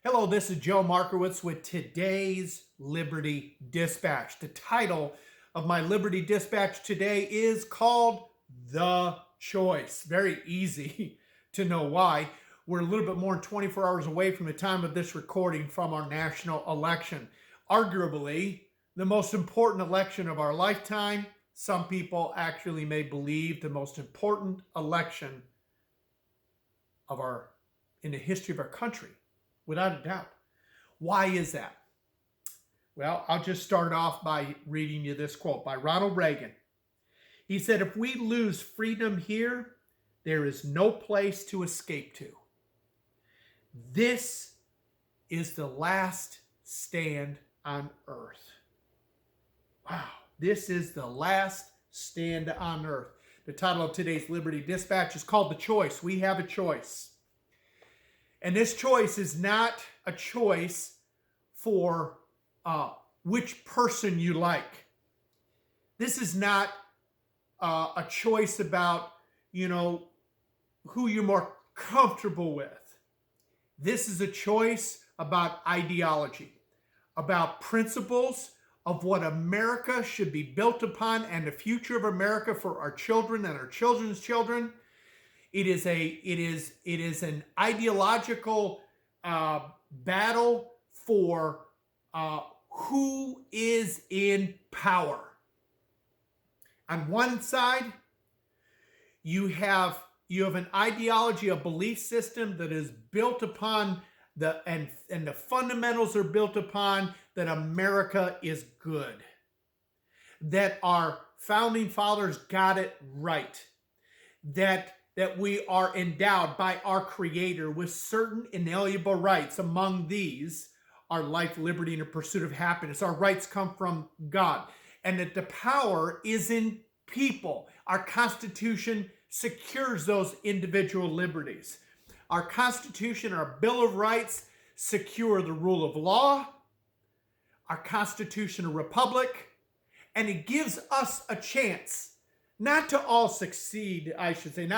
Hello, this is Joe Markowitz with today's Liberty Dispatch. The title of my Liberty Dispatch today is called The Choice. Very easy to know why. We're a little bit more than 24 hours away from the time of this recording from our national election. Arguably, the most important election of our lifetime. Some people actually may believe the most important election in the history of our country. Without a doubt. Why is that? Well, I'll just start off by reading you this quote by Ronald Reagan. He said, "If we lose freedom here, there is no place to escape to. This is the last stand on earth." Wow, this is the last stand on earth. The title of today's Liberty Dispatch is called The Choice. We have a choice. And this choice is not a choice for which person you like. This is not a choice about, who you're more comfortable with. This is a choice about ideology, about principles of what America should be built upon and the future of America for our children and our children's children. It is an ideological battle for who is in power. On one side, you have an ideology, a belief system that is built upon and the fundamentals are built upon that America is good, that our founding fathers got it right, that we are endowed by our Creator with certain inalienable rights. Among these are life, liberty, and the pursuit of happiness. Our rights come from God, and that the power is in people. Our Constitution secures those individual liberties. Our Constitution, our Bill of Rights, secure the rule of law, our constitutional republic, and it gives us a chance not to all succeed, I should say.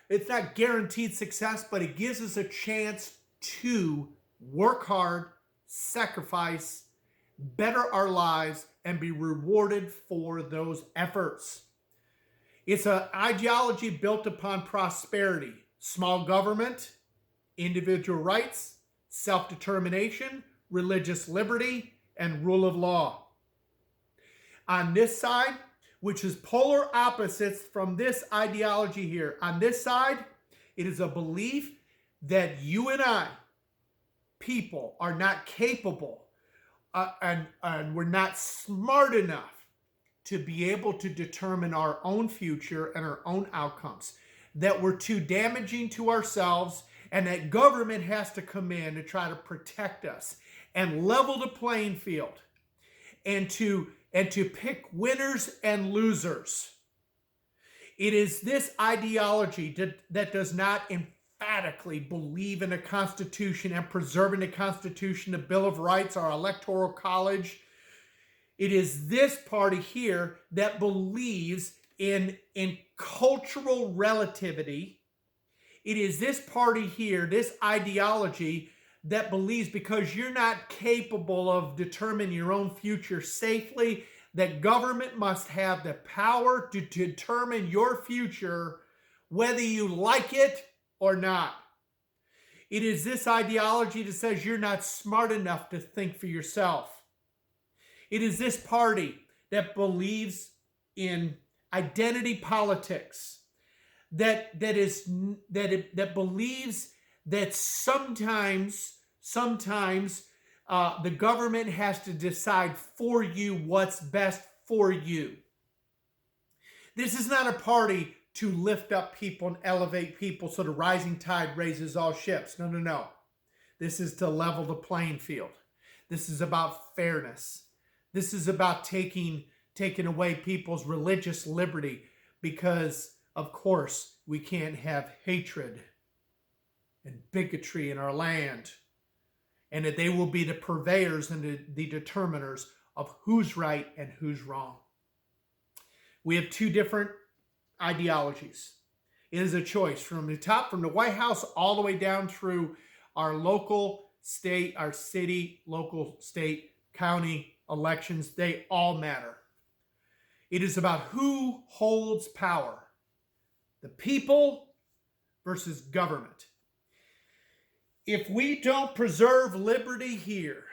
It's not guaranteed success, but it gives us a chance to work hard, sacrifice, better our lives, and be rewarded for those efforts. It's an ideology built upon prosperity, small government, individual rights, self-determination, religious liberty, and rule of law. On this side, which is polar opposites from this ideology here. On this side, it is a belief that you and I, people, are not capable and we're not smart enough to be able to determine our own future and our own outcomes, that we're too damaging to ourselves, and that government has to come in to try to protect us and level the playing field and to pick winners and losers. It is this ideology that does not emphatically believe in the Constitution and preserving the Constitution, the Bill of Rights, our Electoral College. It is this party here that believes in cultural relativity. It is this party here, this ideology, that believes because you're not capable of determining your own future safely, that government must have the power to determine your future whether you like it or not. It is this ideology that says you're not smart enough to think for yourself. It is this party that believes in identity politics, that believes that sometimes the government has to decide for you what's best for you. This is not a party to lift up people and elevate people so the rising tide raises all ships. No. This is to level the playing field. This is about fairness. This is about taking away people's religious liberty because, of course, we can't have hatred and bigotry in our land, and that they will be the purveyors and the determiners of who's right and who's wrong. We have two different ideologies. It is a choice from the top, from the White House all the way down through our local state, our city, local, state, county elections, they all matter. It is about who holds power, the people versus government. If we don't preserve liberty here,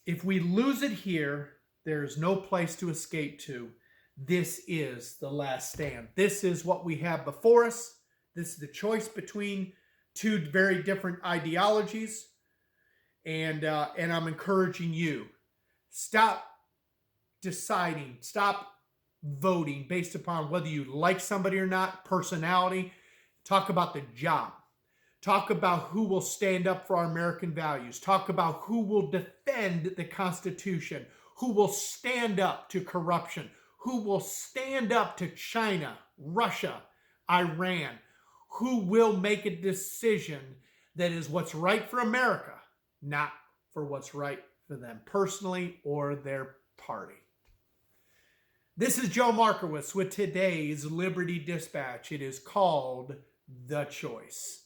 if we lose it here, there is no place to escape to. This is the last stand. This is what we have before us. This is the choice between two very different ideologies. And I'm encouraging you, stop deciding, stop voting based upon whether you like somebody or not, personality. Talk about the job. Talk about who will stand up for our American values. Talk about who will defend the Constitution, who will stand up to corruption, who will stand up to China, Russia, Iran, who will make a decision that is what's right for America, not for what's right for them personally or their party. This is Joe Markowitz with today's Liberty Dispatch. It is called The Choice.